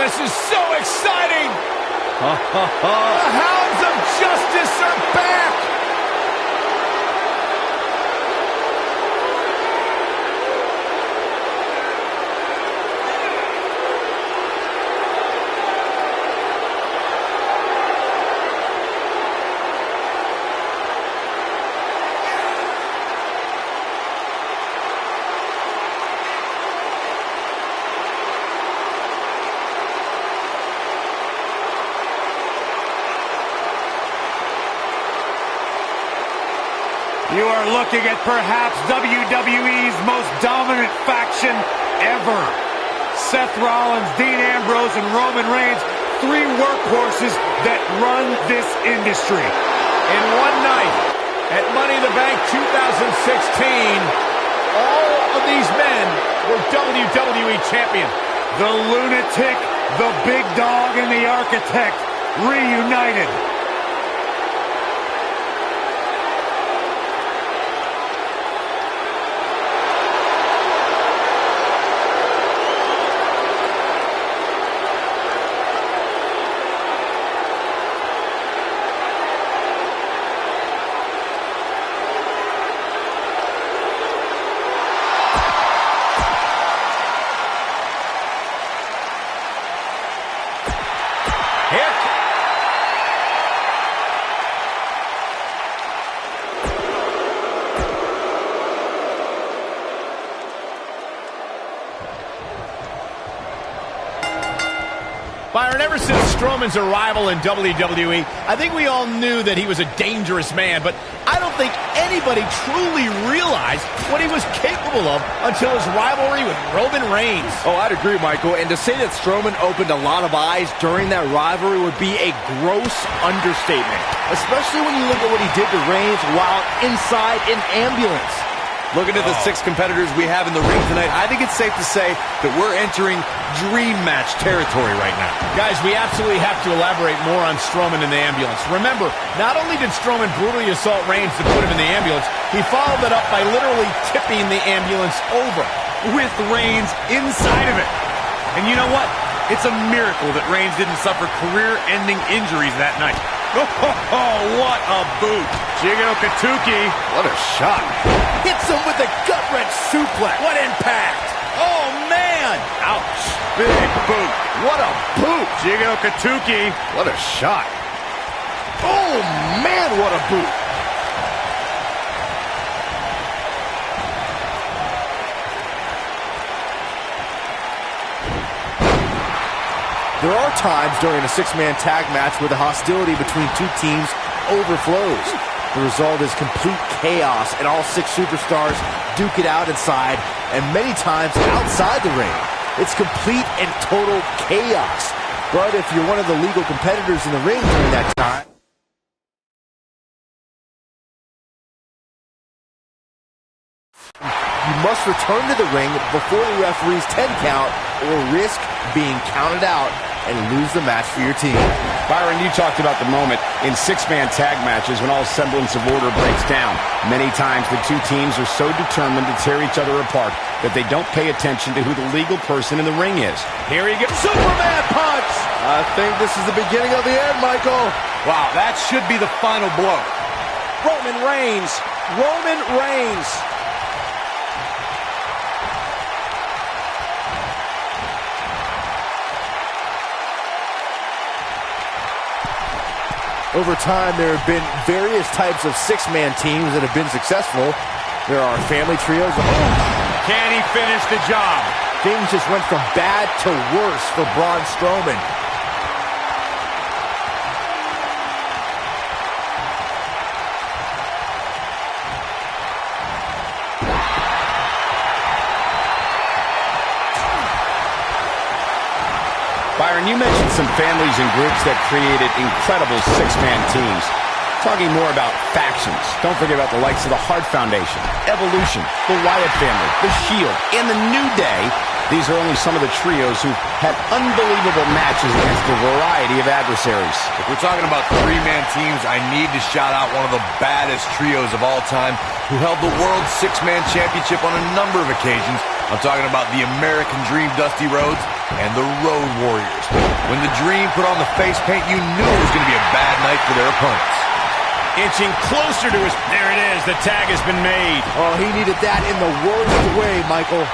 this is so exciting! The Hounds of Justice are back! You are looking at perhaps WWE's most dominant faction ever. Seth Rollins, Dean Ambrose, and Roman Reigns, three workhorses that run this industry. In one night, at Money in the Bank 2016, all of these men were WWE champions. The Lunatic, the Big Dog, and the Architect reunited. Byron, ever since Strowman's arrival in WWE, I think we all knew that he was a dangerous man, but I don't think anybody truly realized what he was capable of until his rivalry with Roman Reigns. Oh, I'd agree, Michael. And to say that Strowman opened a lot of eyes during that rivalry would be a gross understatement, especially when you look at what he did to Reigns while inside an ambulance. Looking at the 6 competitors we have in the ring tonight, I think it's safe to say that we're entering dream match territory right now. Guys, we absolutely have to elaborate more on Strowman in the ambulance. Remember, not only did Strowman brutally assault Reigns to put him in the ambulance, he followed that up by literally tipping the ambulance over. With Reigns inside of it. And you know what? It's a miracle that Reigns didn't suffer career-ending injuries that night. Oh, what a boot. Jigo Katuki. What a shot. Hits him with a gut-wrench suplex. What impact. Oh, man. Ouch. Big boot. What a boot. Jigo Katuki. What a shot. Oh, man, what a boot. There are times during a 6-man tag match where the hostility between two teams overflows. The result is complete chaos, and all 6 superstars duke it out inside, and many times outside the ring. It's complete and total chaos. But if you're one of the legal competitors in the ring during that time, you must return to the ring before the referee's 10 count or risk being counted out and lose the match for your team. Byron, you talked about the moment in 6-man tag matches when all semblance of order breaks down. Many times the two teams are so determined to tear each other apart that they don't pay attention to who the legal person in the ring is. Here he goes. Superman punch! I think this is the beginning of the end, Michael. Wow, that should be the final blow. Roman Reigns. Roman Reigns. Over time, there have been various types of 6-man teams that have been successful. There are family trios. Can he finish the job? Things just went from bad to worse for Braun Strowman. Byron, you mentioned some families and groups that created incredible 6-man teams. Talking more about factions, don't forget about the likes of the Hart Foundation, Evolution, the Wyatt family, the Shield, and the New Day. These are only some of the trios who had unbelievable matches against a variety of adversaries. If we're talking about 3-man teams, I need to shout out one of the baddest trios of all time who held the World 6-Man Championship on a number of occasions. I'm talking about the American Dream, Dusty Rhodes, and the Road Warriors. When the Dream put on the face paint, you knew it was going to be a bad night for their opponents. Inching closer to his... There it is. The tag has been made. Oh, he needed that in the worst way, Michael.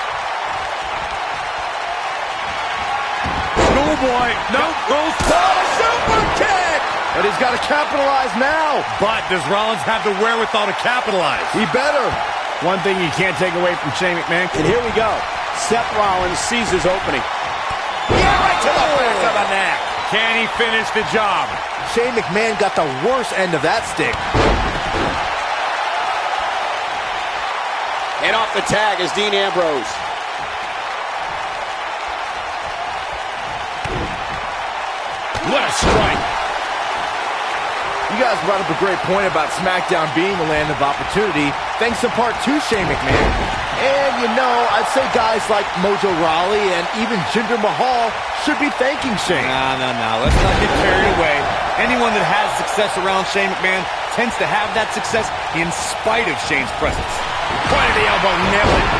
Schoolboy. No. Goes for a super kick. But he's got to capitalize now. But does Rollins have the wherewithal to capitalize? He better. One thing you can't take away from Shane McMahon. And here we go. Seth Rollins sees his opening. Yeah, right to the back of the neck. Can he finish the job? Shane McMahon got the worst end of that stick. And off the tag is Dean Ambrose. What a strike. You guys brought up a great point about SmackDown being the land of opportunity, thanks in part to Shane McMahon. And, you know, I'd say guys like Mojo Rawley and even Jinder Mahal should be thanking Shane. No. Let's not get carried away. Anyone that has success around Shane McMahon tends to have that success in spite of Shane's presence. Point of the elbow, nailed it.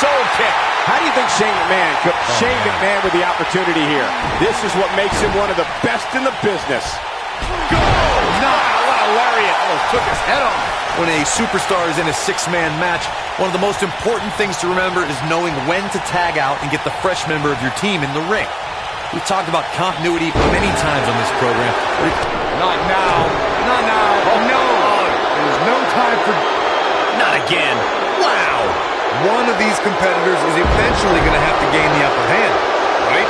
Soul kick. How do you think Shane McMahon could... Shane McMahon with the opportunity here. This is what makes him one of the best in the business. Go! No, what a lariat. Almost took his head off. When a superstar is in a six-man match, one of the most important things to remember is knowing when to tag out and get the fresh member of your team in the ring. We've talked about continuity many times on this program. Not now. Not now. Oh, no. There's no time for... Not again. Wow. One of these competitors is eventually going to have to gain the upper hand, right?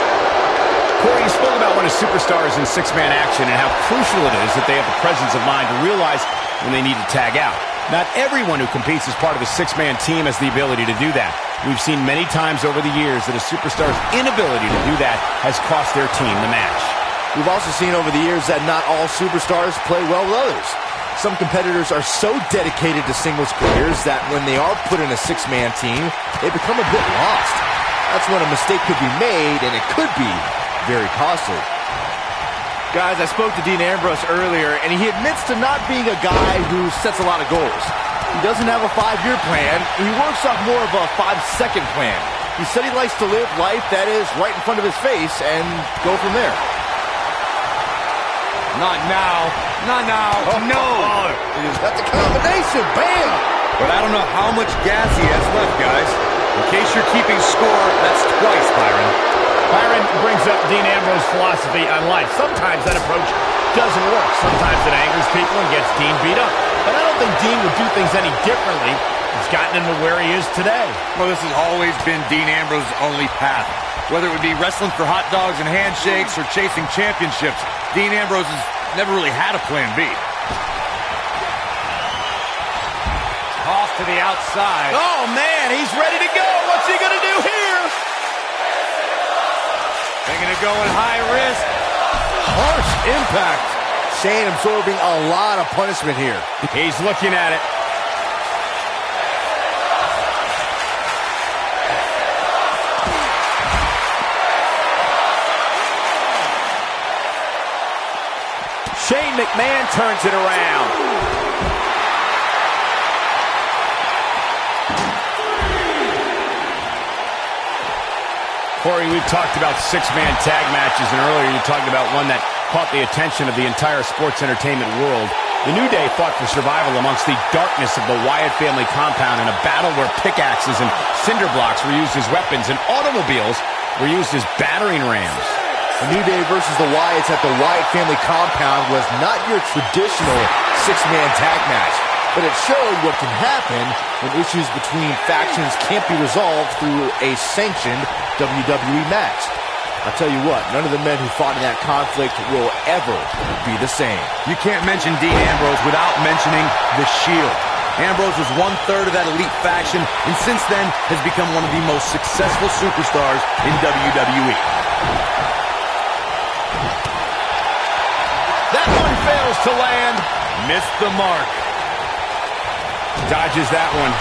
Corey, you spoke about when a superstar is in six-man action and how crucial it is that they have the presence of mind to realize when they need to tag out. Not everyone who competes as part of a six-man team has the ability to do that. We've seen many times over the years that a superstar's inability to do that has cost their team the match. We've also seen over the years that not all superstars play well with others. Some competitors are so dedicated to singles careers that when they are put in a six-man team, they become a bit lost. That's when a mistake could be made, and it could be very costly. Guys, I spoke to Dean Ambrose earlier, and he admits to not being a guy who sets a lot of goals. He doesn't have a 5-year plan. He works off more of a 5-second plan. He said he likes to live life that is right in front of his face and go from there. Not now. Not now. Oh, no. That's a combination. Bam! But I don't know how much gas he has left, guys. In case you're keeping score, that's twice, Byron. Byron brings up Dean Ambrose's philosophy on life. Sometimes that approach doesn't work. Sometimes it angers people and gets Dean beat up. But I don't think Dean would do things any differently. He's gotten him to where he is today. Well, this has always been Dean Ambrose's only path. Whether it would be wrestling for hot dogs and handshakes or chasing championships, Dean Ambrose has never really had a plan B. Toss to the outside. Oh, man, he's ready to go. What's he going to do here? Thinking of going high risk. Harsh impact. Shane absorbing a lot of punishment here. He's looking at it. Shane McMahon turns it around. Corey, we've talked about six-man tag matches, and earlier you talked about one that caught the attention of the entire sports entertainment world. The New Day fought for survival amongst the darkness of the Wyatt family compound in a battle where pickaxes and cinder blocks were used as weapons and automobiles were used as battering rams. The New Day versus the Wyatts at the Wyatt family compound was not your traditional six-man tag match, but it showed what can happen when issues between factions can't be resolved through a sanctioned WWE match. I'll tell you what, none of the men who fought in that conflict will ever be the same. You can't mention Dean Ambrose without mentioning The Shield. Ambrose was 1/3 of that elite faction, and since then has become one of the most successful superstars in WWE. That one fails to land. Missed the mark. Dodges that one.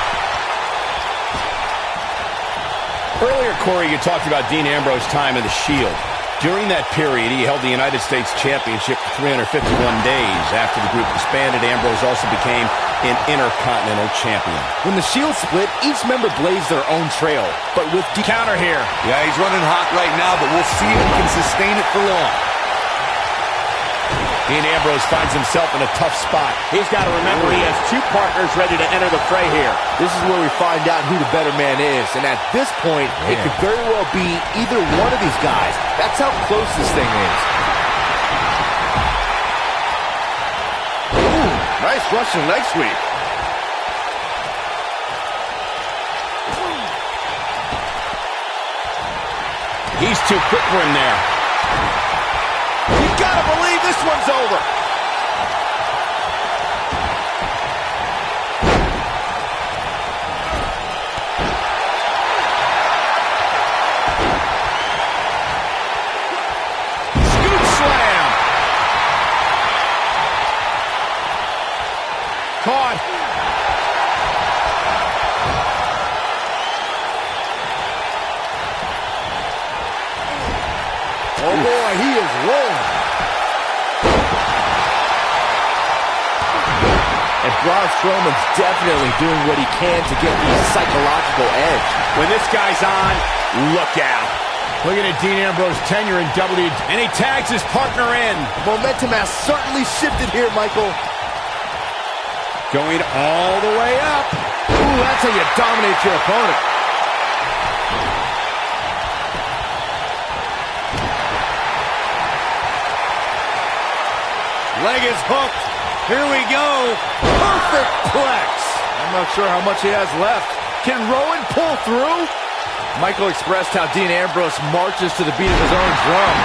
Earlier, Corey, you talked about Dean Ambrose's time in the Shield. During that period, he held the United States Championship for 351 days. After the group disbanded, Ambrose also became an Intercontinental Champion. When the Shield split, each member blazed their own trail. But with Counter here. Yeah, he's running hot right now, but we'll see if he can sustain it for long. Dean Ambrose finds himself in a tough spot. He's got to remember he has two partners ready to enter the fray here. This is where we find out who the better man is. And at this point, it could very well be either one of these guys. That's how close this thing is. Ooh, nice Russian leg sweep. He's too quick for him there. You gotta believe this one's over. Scoop slam. Caught. Oh boy, he is rolling. And Braun Strowman's definitely doing what he can to get the psychological edge. When this guy's on, look out. Looking at Dean Ambrose's tenure in WWE, and he tags his partner in. Momentum has certainly shifted here, Michael. Going all the way up. Ooh, that's how you dominate your opponent. Leg is hooked. Here we go. Perfect plex. I'm not sure how much he has left. Can Rowan pull through? Michael expressed how Dean Ambrose marches to the beat of his own drum.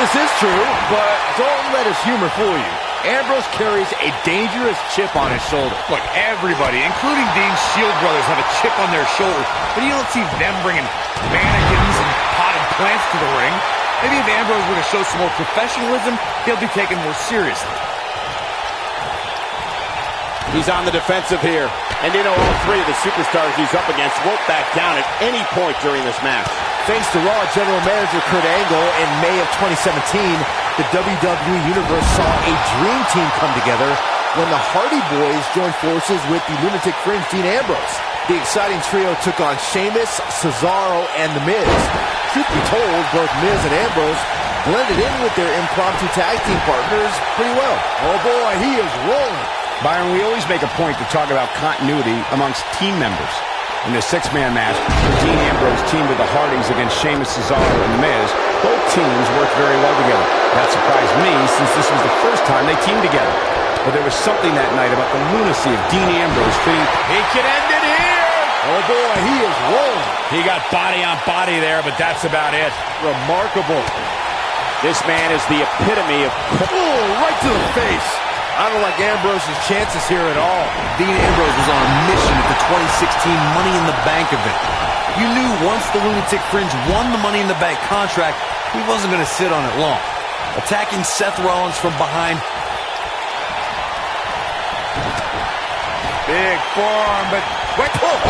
This is true, but don't let his humor fool you. Ambrose carries a dangerous chip on his shoulder. Look, everybody, including Dean's Shield brothers, have a chip on their shoulder, but you don't see them bringing mannequins and potted plants to the ring. Maybe if Ambrose were to show some more professionalism, he'll be taken more seriously. He's on the defensive here. And you know all three of the superstars he's up against won't back down at any point during this match. Thanks to Raw General Manager Kurt Angle, in May of 2017, the WWE Universe saw a dream team come together when the Hardy Boys joined forces with the Lunatic Fringe Dean Ambrose. The exciting trio took on Sheamus, Cesaro, and The Miz. Truth be told, both Miz and Ambrose blended in with their impromptu tag team partners pretty well. Oh boy, he is rolling. Byron, we always make a point to talk about continuity amongst team members. In the six-man match, the Dean Ambrose teamed with the Hardys against Sheamus, Cesaro, and The Miz. Both teams worked very well together. That surprised me since this was the first time they teamed together. But there was something that night about the lunacy of Dean Ambrose fitting. He can end it here. Oh boy, he is rolling. He got body on body there, but that's about it. Remarkable. This man is the epitome of... Oh, right to the face. I don't like Ambrose's chances here at all. Dean Ambrose was on a mission at the 2016 Money in the Bank event. You knew once the Lunatic Fringe won the Money in the Bank contract, he wasn't going to sit on it long. Attacking Seth Rollins from behind. Big forearm, but wait. Oh,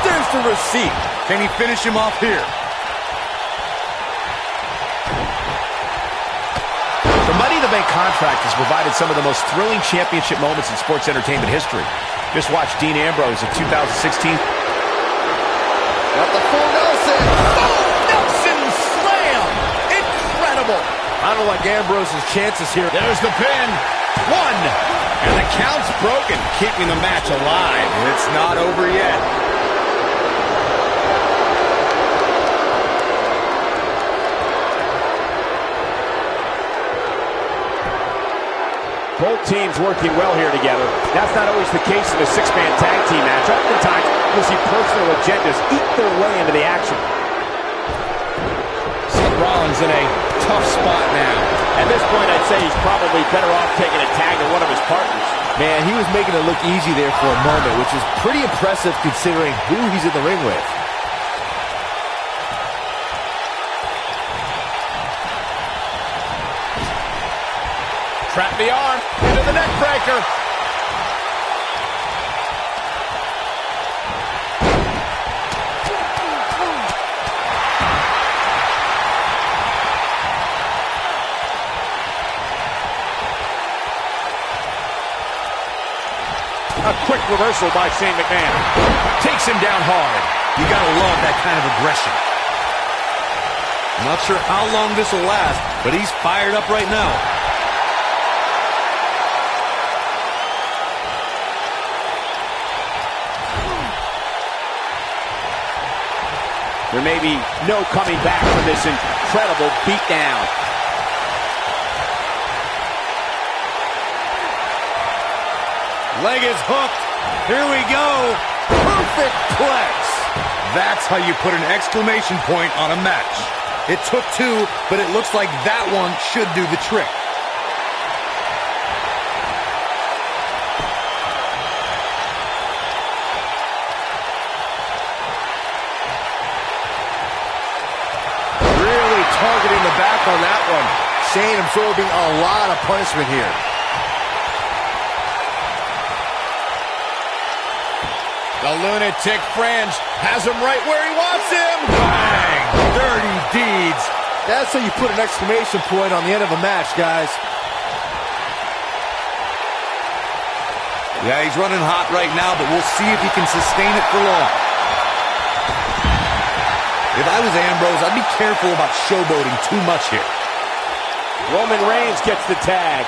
there's the receipt. Can he finish him off here? The Money in the Bank contract has provided some of the most thrilling championship moments in sports entertainment history. Just watch Dean Ambrose in 2016. Got the full Nelson. Oh, Nelson slam! Incredible! I don't like Ambrose's chances here. There's the pin. One. And the count's broken, keeping the match alive. It's not over yet. Both teams working well here together. That's not always the case in a six-man tag team match. Oftentimes, you'll see personal agendas eat their way into the action. Seth Rollins in a tough spot now. At this point, I'd say he's probably better off taking a tag to one of his partners. Man, he was making it look easy there for a moment, which is pretty impressive considering who he's in the ring with. Trap the arm into the neck breaker. A quick reversal by Shane McMahon. Takes him down hard. You gotta love that kind of aggression. I'm not sure how long this will last, but he's fired up right now. There may be no coming back from this incredible beatdown. Leg is hooked. Here we go. Perfect plex. That's how you put an exclamation point on a match. It took two, but it looks like that one should do the trick. Really targeting the back on that one. Shane absorbing a lot of punishment here. The lunatic fringe has him right where he wants him. Bang! Dirty deeds. That's how you put an exclamation point on the end of a match, guys. Yeah, he's running hot right now, but we'll see if he can sustain it for long. If I was Ambrose, I'd be careful about showboating too much here. Roman Reigns gets the tag.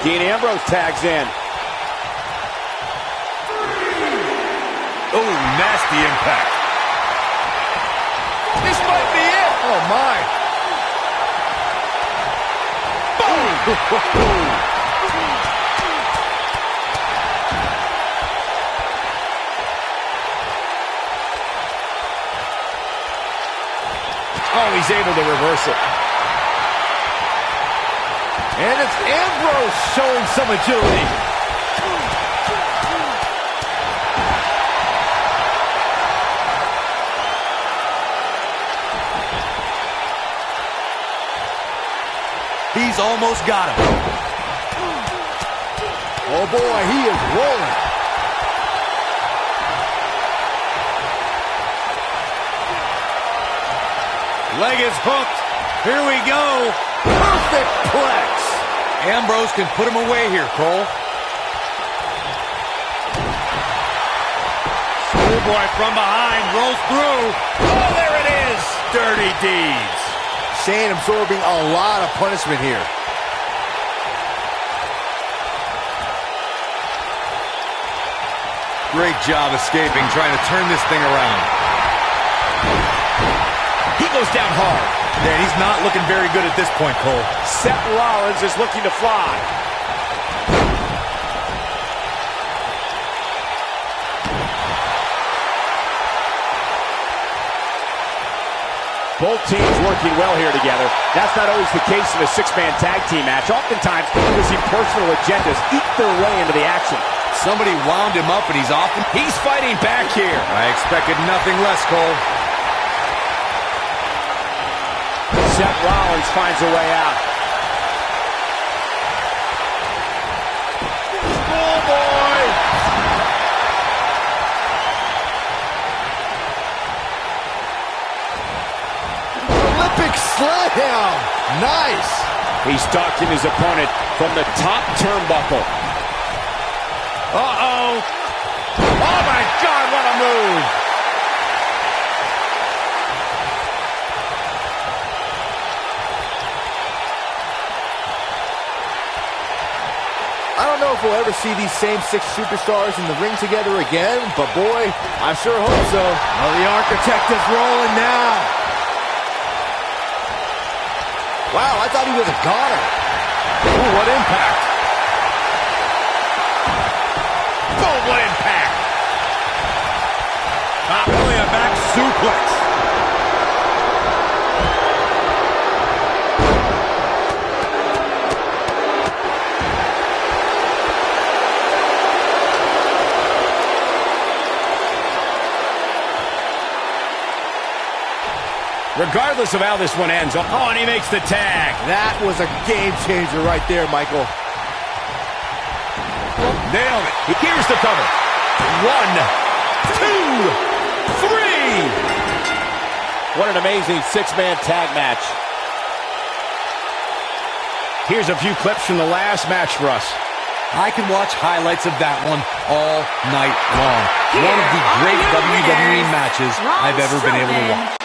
Dean Ambrose tags in. Oh, nasty impact. This might be it. Oh, my. Oh, he's able to reverse it. And it's Ambrose showing some agility. He's almost got him. Oh, boy, he is rolling. Leg is hooked. Here we go. Perfect plex. Ambrose can put him away here, Cole. Schoolboy from behind rolls through. Oh, there it is. Dirty deeds. Shane absorbing a lot of punishment here. Great job escaping, trying to turn this thing around. He goes down hard. Man, he's not looking very good at this point, Cole. Seth Rollins is looking to fly. Both teams working well here together. That's not always the case in a six-man tag team match. Oftentimes, we see personal agendas eat their way into the action. Somebody wound him up and he's off. He's fighting back here. I expected nothing less, Cole. Seth Rollins finds a way out. Schoolboy. Olympic slam. Nice. He's stalking his opponent from the top turnbuckle. Uh-oh. Oh, my God, what a move. I don't know if we'll ever see these same six superstars in the ring together again, but boy, I sure hope so. Well, the architect is rolling now. Wow, I thought he would have got him. Ooh, what impact. Boom, what impact. Not really a back suplex. Regardless of how this one ends. Oh, and he makes the tag. That was a game changer right there, Michael. Nailed it. Here's the cover. 1, 2, 3. What an amazing six-man tag match. Here's a few clips from the last match for us. I can watch highlights of that one all night long. One of the great WWE matches I've ever been able to watch.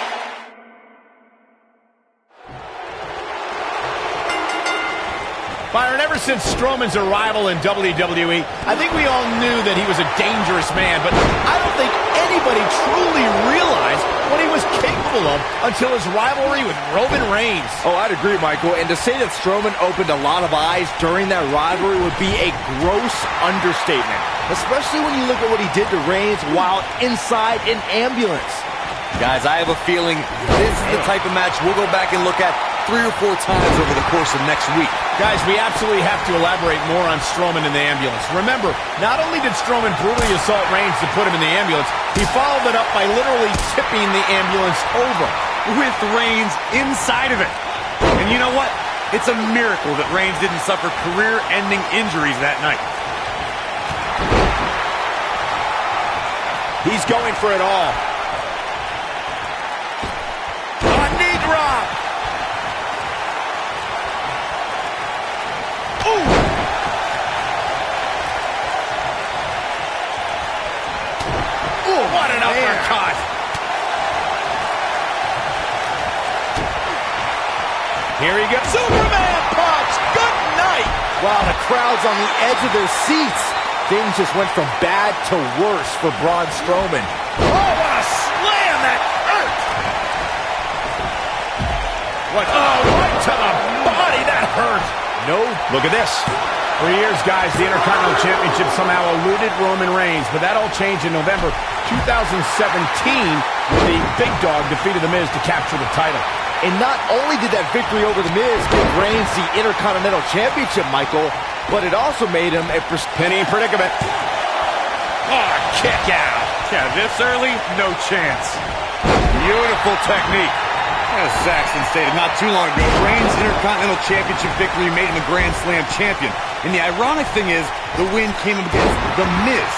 Byron, ever since Strowman's arrival in WWE, I think we all knew that he was a dangerous man, but I don't think anybody truly realized what he was capable of until his rivalry with Roman Reigns. Oh, I'd agree, Michael. And to say that Strowman opened a lot of eyes during that rivalry would be a gross understatement, especially when you look at what he did to Reigns while inside an ambulance. Guys, I have a feeling this is the type of match we'll go back and look at 3 or 4 times over the course of next week. Guys, we absolutely have to elaborate more on Strowman in the ambulance. Remember, not only did Strowman brutally assault Reigns to put him in the ambulance, he followed it up by literally tipping the ambulance over. With Reigns inside of it. And you know what? It's a miracle that Reigns didn't suffer career-ending injuries that night. He's going for it all. A knee drop. Ooh. Ooh, what an uppercut. Here he goes. Superman punch. Good night. Wow, the crowd's on the edge of their seats. Things just went from bad to worse for Braun Strowman. Oh, what a slam that hurt. What? Oh, right to the body. That hurt. No, look at this. For years, guys, the Intercontinental Championship somehow eluded Roman Reigns, but that all changed in November 2017 when the Big Dog defeated The Miz to capture the title. And not only did that victory over The Miz give Reigns the Intercontinental Championship, Michael, but it also made him a penny predicament. Oh, kick out. Yeah, this early, no chance. Beautiful technique. As Saxton stated not too long ago, Reigns' Intercontinental Championship victory made him a Grand Slam champion. And the ironic thing is, the win came against The Miz,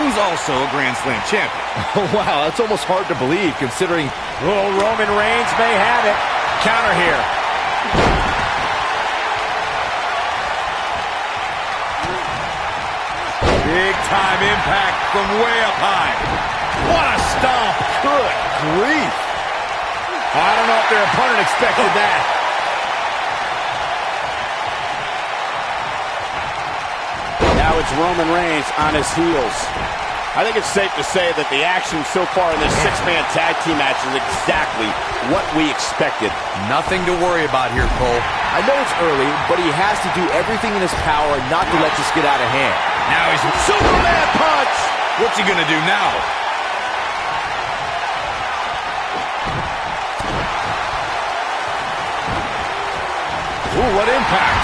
who's also a Grand Slam champion. Oh, wow, that's almost hard to believe, considering... Oh, Roman Reigns may have it. Counter here. Big-time impact from way up high. What a stomp. Good grief. I don't know if their opponent expected that. Now it's Roman Reigns on his heels. I think it's safe to say that the action so far in this 6-man tag team match is exactly what we expected. Nothing to worry about here, Cole. I know it's early, but he has to do everything in his power not to let this get out of hand. Now he's Superman punch! What's he gonna do now? Ooh, what impact!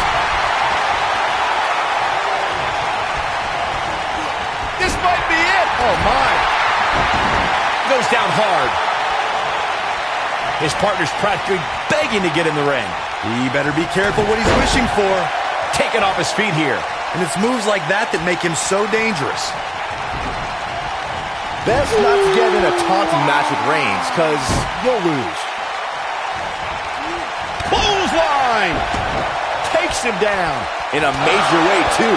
This might be it! Oh, my! Goes down hard. His partner's practically begging to get in the ring. He better be careful what he's wishing for. Taken off his feet here. And it's moves like that that make him so dangerous. Best not to get in a taunting match with Reigns, because you'll lose. Clothesline! Takes him down. In a major way, too.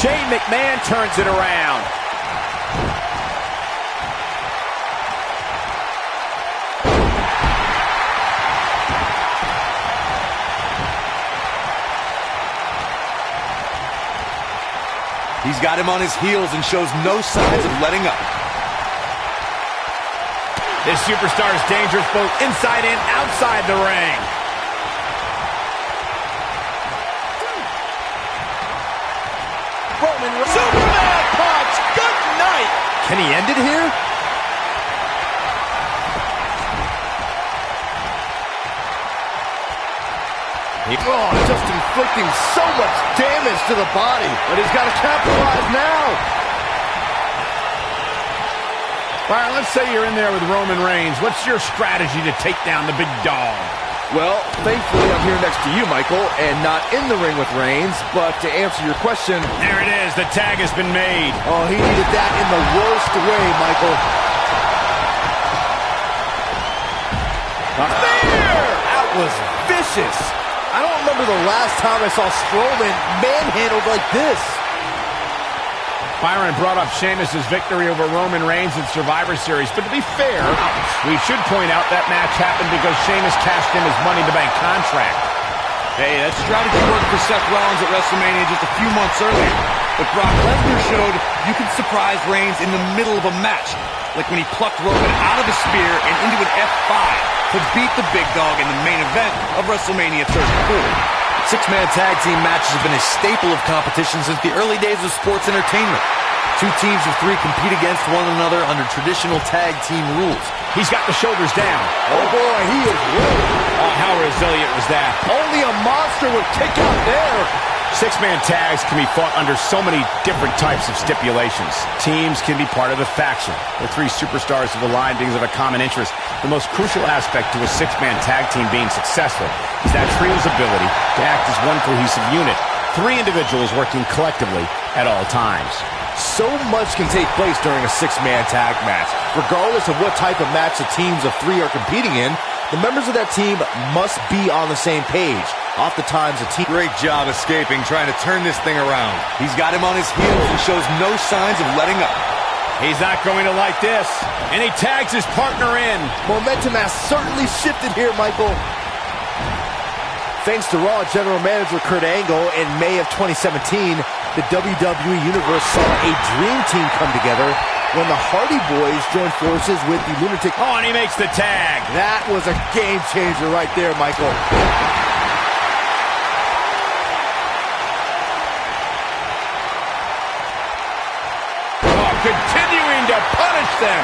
Shane McMahon turns it around. He's got him on his heels and shows no signs of letting up. This superstar is dangerous both inside and outside the ring. Roman Reigns. Superman punch! Good night! Can he end it here? Oh, just inflicting so much damage to the body. But he's got to capitalize now. Byron, let's say you're in there with Roman Reigns. What's your strategy to take down the big dog? Well, thankfully I'm here next to you, Michael, and not in the ring with Reigns. But to answer your question... There it is. The tag has been made. Oh, he needed that in the worst way, Michael. That was vicious. I don't remember the last time I saw Strowman manhandled like this. Byron brought up Sheamus' victory over Roman Reigns in Survivor Series, but to be fair, we should point out that match happened because Sheamus cashed in his Money in the Bank contract. Hey, that strategy worked for Seth Rollins at WrestleMania just a few months earlier. But Brock Lesnar showed you can surprise Reigns in the middle of a match, like when he plucked Roman out of a spear and into an F5 to beat the big dog in the main event of WrestleMania 34. Six-man tag team matches have been a staple of competition since the early days of sports entertainment. Two teams of three compete against one another under traditional tag team rules. He's got the shoulders down. Oh boy, he is rolling. Oh, how resilient was that? Only a monster would kick out there. Six-man tags can be fought under so many different types of stipulations. Teams can be part of a faction. The three superstars have aligned because of a common interest. The most crucial aspect to a six-man tag team being successful is that trio's ability to act as one cohesive unit. Three individuals working collectively at all times. So much can take place during a six-man tag match. Regardless of what type of match the teams of three are competing in, the members of that team must be on the same page. Oftentimes, a team... Great job escaping, trying to turn this thing around. He's got him on his heels and shows no signs of letting up. He's not going to like this. And he tags his partner in. Momentum has certainly shifted here, Michael. Thanks to Raw General Manager Kurt Angle, in May of 2017, the WWE Universe saw a dream team come together when the Hardy Boys joined forces with the Lunatic... Oh, and he makes the tag. That was a game changer right there, Michael. Oh, continuing to punish them.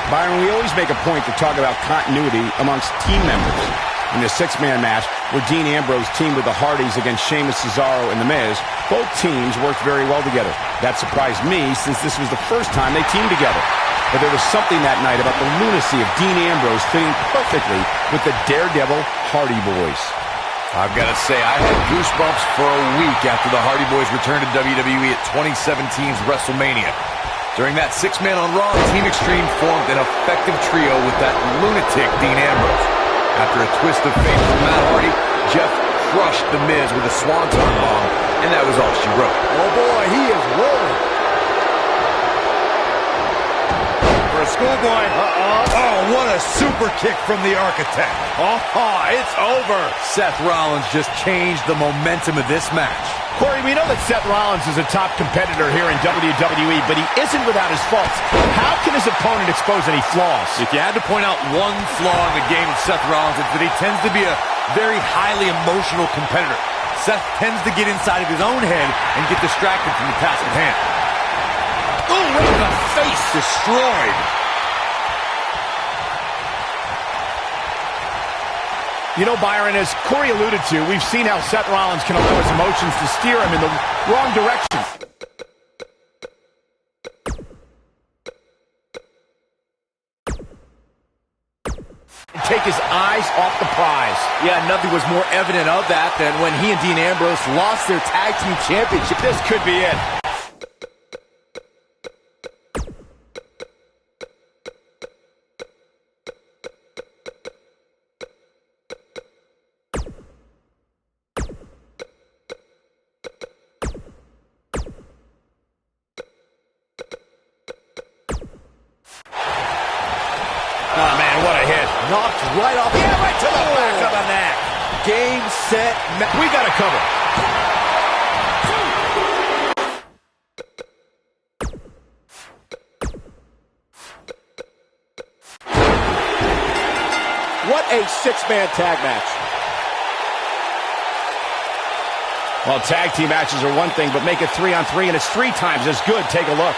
Byron, we always make a point to talk about continuity amongst team members. In the six-man match, where Dean Ambrose teamed with the Hardys against Sheamus, Cesaro, and The Miz, both teams worked very well together. That surprised me, since this was the first time they teamed together. But there was something that night about the lunacy of Dean Ambrose fitting perfectly with the Daredevil Hardy Boys. I've got to say, I had goosebumps for a week after the Hardy Boys returned to WWE at 2017's WrestleMania. During that six-man on Raw, Team Extreme formed an effective trio with that lunatic Dean Ambrose. After a twist of fate from Matt Hardy, Jeff crushed The Miz with a swanton bomb, and that was all she wrote. Oh boy, he is rolling. For a schoolboy. Oh, what a super kick from the Architect. Oh, it's over. Seth Rollins just changed the momentum of this match. Corey, we know that Seth Rollins is a top competitor here in WWE, but he isn't without his faults. How can his opponent expose any flaws? If you had to point out one flaw in the game of Seth Rollins, it's that he tends to be a very highly emotional competitor. Seth tends to get inside of his own head and get distracted from the task at hand. Oh, right in the face. Destroyed. You know, Byron, as Corey alluded to, we've seen how Seth Rollins can allow his emotions to steer him in the wrong direction. And take his eyes off the prize. Yeah, nothing was more evident of that than when he and Dean Ambrose lost their tag team championship. This could be it. Oh, man, what a hit. Knocked right off. Yeah, right to the back of the neck. Game, set, match. We got to cover. What a six-man tag match. Well, tag team matches are one thing, but make it 3-on-3, and it's 3 times as good. Take a look.